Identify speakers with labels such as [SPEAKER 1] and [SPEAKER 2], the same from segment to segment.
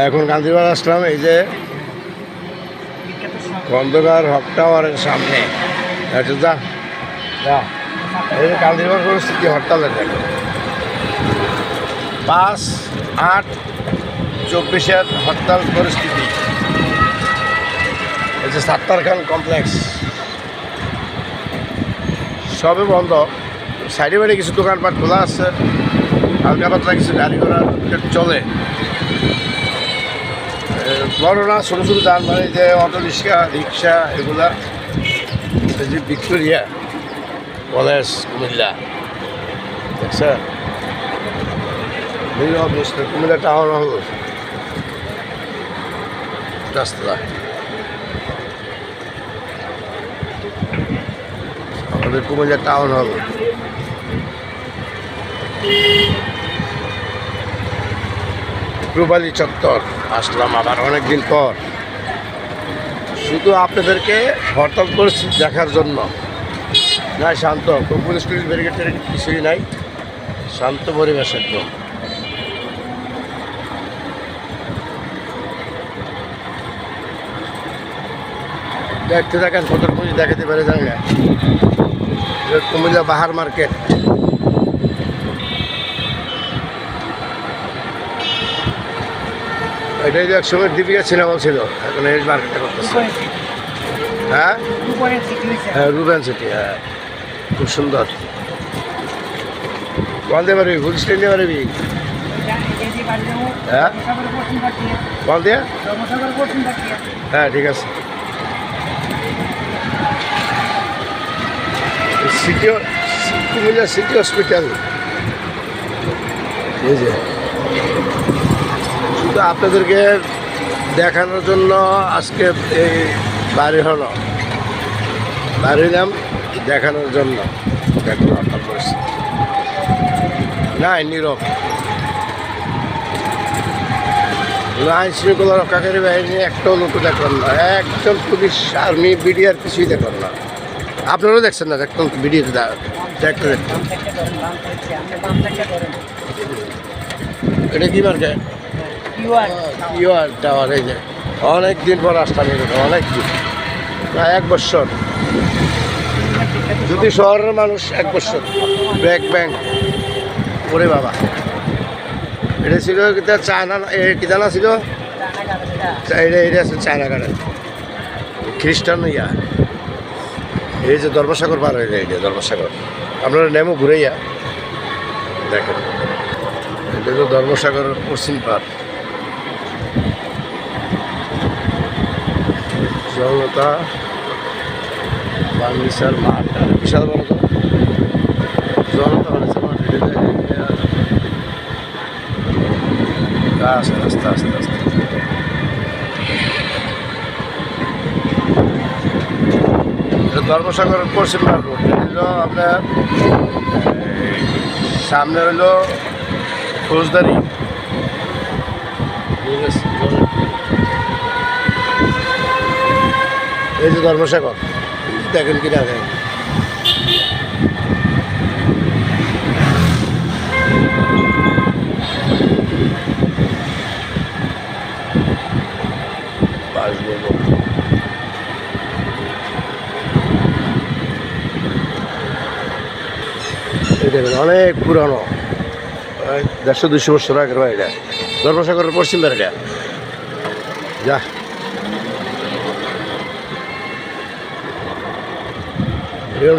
[SPEAKER 1] এখন গান্ধীবাজার আসলাম, এই যে খন্দকার হক টাওয়ারের সামনে। আচ্ছা যা যা, এই যে গান্ধীবাজার পরিস্থিতি হরতালের দেখো, 5/8/24 হরতাল পরিস্থিতি। এই যে সাত্তার খান কমপ্লেক্স সবে বন্ধ, সাইডে বাইডে কিছু দোকানপাট খোলা আছে, হালকা পাতলা কিছু গাড়ি ঘোড়া চলে, বড় না ছোটো ছোটো যানবাহন, যে অটো রিক্সা এগুলা। এই যে ভিক্টোরিয়া কলেজ কুমিল্লা দেখছে, কুমিল্লা টাউন হল রাস্তা। আমাদের কুমিল্লা টাউন হল, রূপালী চত্বর আসলাম আবার অনেকদিন পর, শুধু আপনাদেরকে হরতাল পরিস্থিতি দেখার জন্য। না শান্ত, পুলিশ ব্যারিকেড কিছুই নাই, শান্ত পরিবেশ একদম। দেখতে থাকেন, কত পুলিশ দেখাতে পারে জানি না। কুমিল্লা বাহার মার্কেট, এটাই যে একসময় দীপিকা সিনেমা ছিল, এখন এই মার্কেটটা করতেছে। হ্যাঁ হ্যাঁ, রুবেন সিটি, হ্যাঁ খুব সুন্দর। বল দিয়ে পারবি, ফুল স্ক্রিন দিয়ে পারবি? হ্যাঁ বল দিয়ে, হ্যাঁ ঠিক আছে। সিটি, কুমিল্লা সিটি হসপিটাল, এই যে শুধু আপনাদেরকে দেখানোর জন্য আজকে এই বাড়ি হলো, বাড়ি নাম দেখানোর জন্য। দেখুন হরতাল পরিস্থিতি, নাই নীরব, আইন শৃঙ্খলা রক্ষাকারী বাহিনী একটাও নতুন দেখবেন না, একজন পুলিশ আর্মি বিডিআর কিছুই দেখবেন না। আপনারাও দেখছেন না, দেখুন ভিডিওতে দেখতে দেখুন। এটা কি মার্কেট? UR tower. এই যে অনেক দিন পর আসলাম, অনেক দিন, প্রায় 1 বছর। যদি শহরের মানুষ 1 বছর ব্যাংক ওরে বাবা, এটা ছিল চায়না, কি জানা ছিল, এটা আছে চায়না গার্ডেন, খ্রিস্টান ইয়া। এই যে ধর্মসাগর পার হয়ে যায়, এই যে ধর্মসাগর, আপনারা নেমো ঘুরেইয়া দেখেন, এটা তো ধর্মসাগর পশ্চিম পার। জনতা বাংলিশার মাঠ, বিশাল বড় তো জনতা বাংলিশার মাঠ। আস্তে আস্তে আস্তে আস্তে ধর্মসাগর পশ্চিম পার রোড। হলো আপনার সামনে হলো ফৌজদারি, এই যে ধর্মসাগর দেখেন কিনা দেখেন। এই দেখেন অনেক পুরানো, 150-200 বছর আগের বাড়িটা, ধর্মসাগরের পশ্চিম বাড়িটা। যা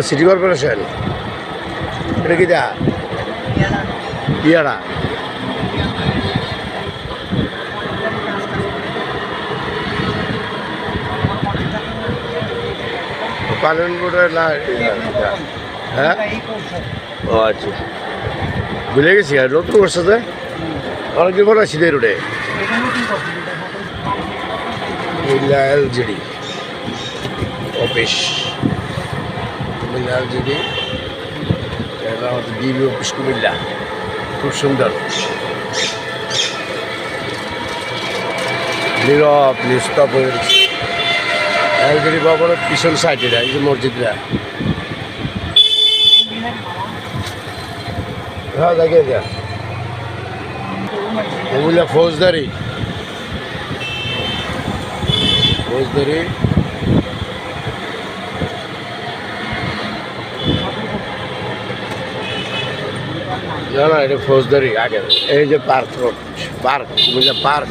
[SPEAKER 1] সিটি কর্পোরেশন, এটা কি দা পিয়ারা, পালন বোর্ডের না? হ্যাঁ ও আচ্ছা, ভুলে গেছি। আর নতুন করছে তো অনেকদিন পর আসছি এই রোডে। এলজিডি অফিস, কুমিল্লা এলজিডি, এটা আমাদের ডিবি অফিস কুমিল্লা, খুব সুন্দর নীরব নিস্তব্ধ হয়ে গেছে। এলজিডি ভবনের পিছন সাইডে এই যে মসজিদরা, হ্যাঁ দেখে যা কুমিল্লা ফৌজদারি ফৌজদারি না না এটা ফৌজদারি আগে এই যে park road park Comilla park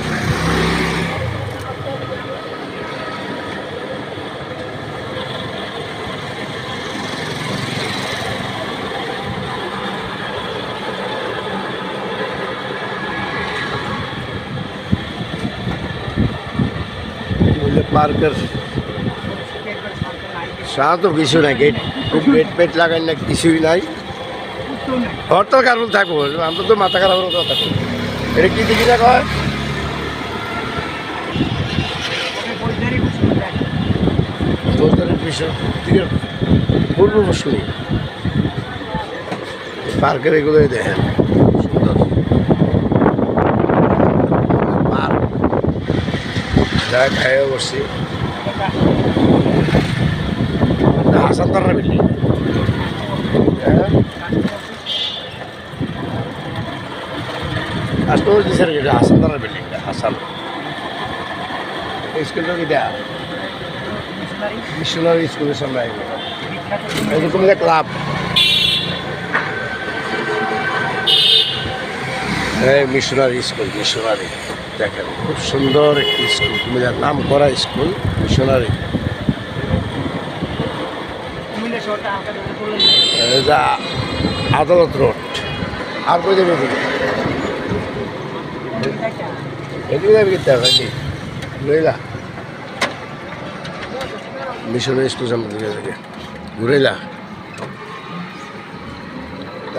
[SPEAKER 1] পার্কের সারা তো কিছু নাই গেট গেট পেট লাগাই না কিছুই নাই হরতাল কারণ থাকবো আমরা তো মাথা খারাপ কথা থাকবো এটা কি দেখি না কয় বিষয় পূর্ব শুনি পার্কের এগুলোই দেখেন সুন্দর পার্ক যা খাইয়ে বসছি হাসান তারা বিল্ডিং আসলে দিশার যেটা হাসান তারা বিল্ডিংটা হাসান স্কুলটা কি দেয়া মিশনারি স্কুলের সামনে এরকম ক্লাব হ্যাঁ মিশনারি স্কুল মিশনারি দেখেন খুব সুন্দর একটি স্কুল কুমিল্লার নাম করা স্কুল মিশনারি আদালত রোড আর কই যাবে এদিকে যাবে কিনতে হবে নাকি ঘুরেলা মিশনারি স্কুল সামনে দিকে থেকে ঘুরেলা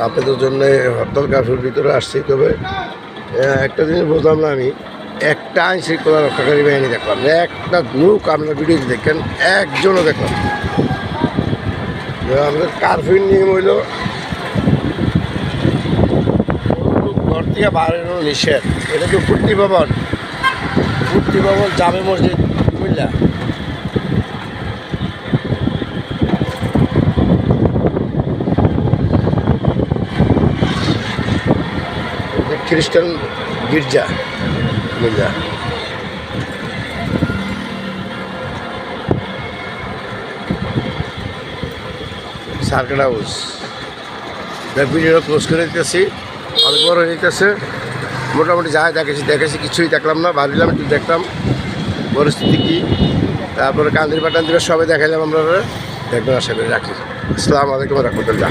[SPEAKER 1] আপনাদের জন্য হরতাল কার্ফিউর ভিতরে আসছি তবে একটা জিনিস বুঝলাম না আমি একটা আইন শৃঙ্খলা রক্ষাকারী বাহিনী দেখলাম একটা লোক আপনার ভিডিওতে দেখেন একজনও দেখলাম আমাদের কার্ফিউর নিয়ম হইল ঘর থেকে বাড়ানো নিষেধ এটা তো পূর্তি ভবন জামে মসজিদ বুঝলা খ্রিস্টান গির্জা বুঝলা সার্কেট হাউস ভিডিওটা ক্লোজ করে দিতেছি অনেক বড় হয়ে যেতেছে মোটামুটি যাই দেখেছি কিছুই দেখলাম না ভাবলাম একটু দেখলাম পরিস্থিতি কী তারপরে কান্দির পাটান্দিরা সবাই দেখাইলাম আমরা দেখবেন আশা করি রাখি আসসালামু আলাইকুম রহমতুল্লাহ।